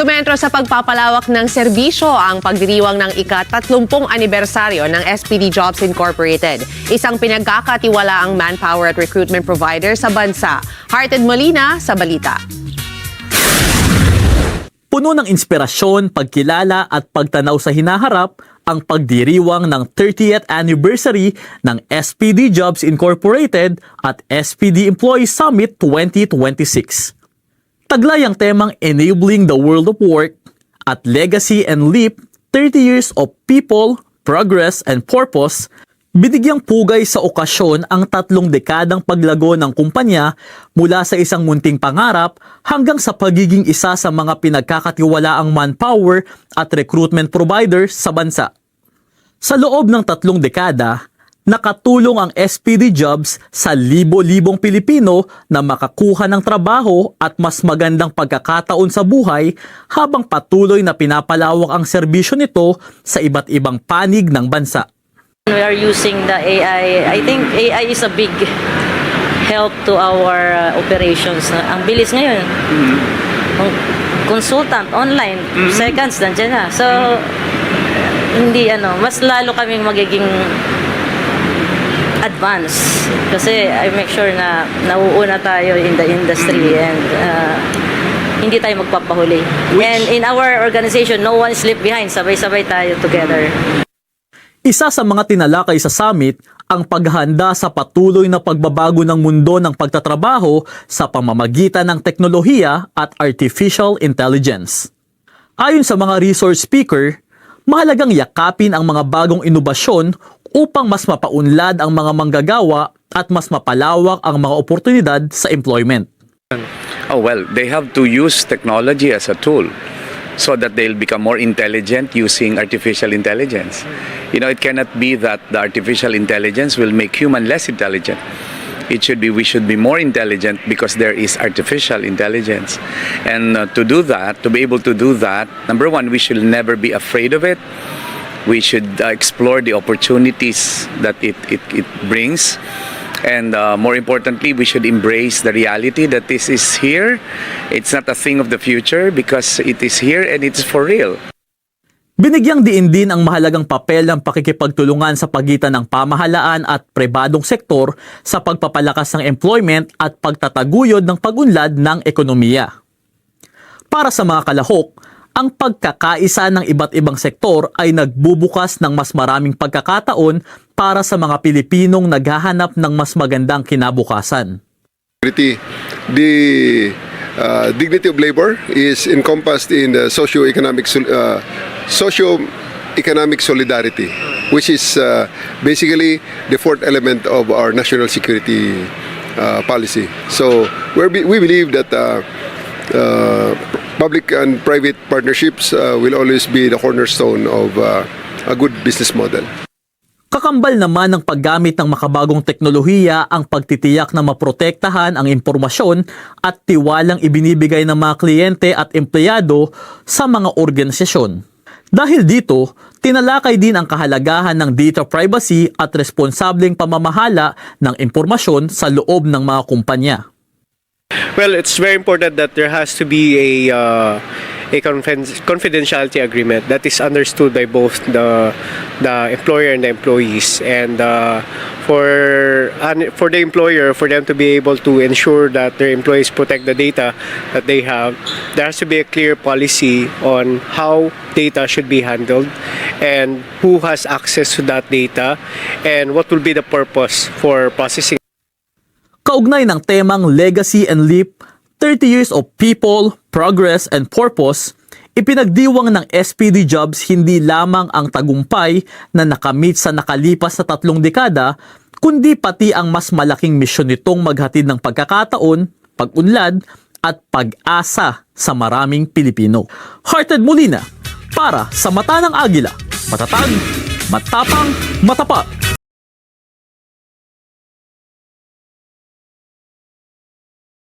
Tumentro sa pagpapalawak ng serbisyo ang pagdiriwang ng ika-30 anibersaryo ng SPD Jobs Incorporated, isang pinagkakatiwalaang manpower at recruitment provider sa bansa. Hearted Molina sa balita. Puno ng inspirasyon, pagkilala at pagtanaw sa hinaharap ang pagdiriwang ng 30th anniversary ng SPD Jobs Incorporated at SPD Employee Summit 2026. Taglay ang temang Enabling the World of Work at Legacy and Leap, 30 Years of People, Progress and Purpose, binigyang pugay sa okasyon ang 3 dekadang paglago ng kumpanya mula sa isang munting pangarap hanggang sa pagiging isa sa mga pinagkakatiwalaang manpower at recruitment provider sa bansa. Sa loob ng 3 dekada, nakatulong ang SPD Jobs sa libo-libong Pilipino na makakuha ng trabaho at mas magandang pagkakataon sa buhay habang patuloy na pinapalawak ang serbisyo nito sa iba't ibang panig ng bansa. We are using the AI. I think AI is a big help to our operations. Ang bilis ngayon. Consultant online, seconds nandiyan na. So hindi mas lalo kaming magiging advance kasi I make sure na nauuna tayo in the industry and hindi tayo magpapahuli. And in our organization, no one is left behind. Sabay-sabay tayo together. Isa sa mga tinalakay sa summit ang paghahanda sa patuloy na pagbabago ng mundo ng pagtatrabaho sa pamamagitan ng teknolohiya at artificial intelligence. Ayon sa mga resource speaker, mahalagang yakapin ang mga bagong inobasyon upang mas mapaunlad ang mga manggagawa at mas mapalawak ang mga oportunidad sa employment. Oh, well, they have to use technology as a tool so that they'll become more intelligent using artificial intelligence. It cannot be that the artificial intelligence will make human less intelligent. We should be more intelligent because there is artificial intelligence. And to be able to do that, number one, we should never be afraid of it. We should explore the opportunities that it brings. And more importantly, we should embrace the reality that this is here. It's not a thing of the future because it is here and it's for real. Binigyang diin din ang mahalagang papel ng pakikipagtulungan sa pagitan ng pamahalaan at pribadong sektor sa pagpapalakas ng employment at pagtataguyod ng pag-unlad ng ekonomiya. Para sa mga kalahok, ang pagkakaisa ng iba't ibang sektor ay nagbubukas ng mas maraming pagkakataon para sa mga Pilipinong naghahanap ng mas magandang kinabukasan. The dignity of labor is encompassed in the socio-economic solidarity, which is basically the fourth element of our national security policy. So we believe that public and private partnerships will always be the cornerstone of a good business model. Kakambal naman ng paggamit ng makabagong teknolohiya ang pagtitiyak na maprotektahan ang impormasyon at tiwalang ibinibigay ng mga kliyente at empleyado sa mga organisasyon. Dahil dito, tinalakay din ang kahalagahan ng data privacy at responsableng pamamahala ng impormasyon sa loob ng mga kumpanya. Well, it's very important that there has to be a confidentiality agreement that is understood by both the employer and the employees, and for the employer, for them to be able to ensure that their employees protect the data that they have, there has to be a clear policy on how data should be handled and who has access to that data and what will be the purpose for processing. Kaugnay ng temang Legacy and Leap, 30 Years of People, Progress and Purpose, ipinagdiwang ng SPD Jobs hindi lamang ang tagumpay na nakamit sa nakalipas na 3 dekada, kundi pati ang mas malaking misyon nitong maghatid ng pagkakataon, pag-unlad at pag-asa sa maraming Pilipino. Hearted Molina, para sa Mata ng Agila, matatag, matapang, matapat.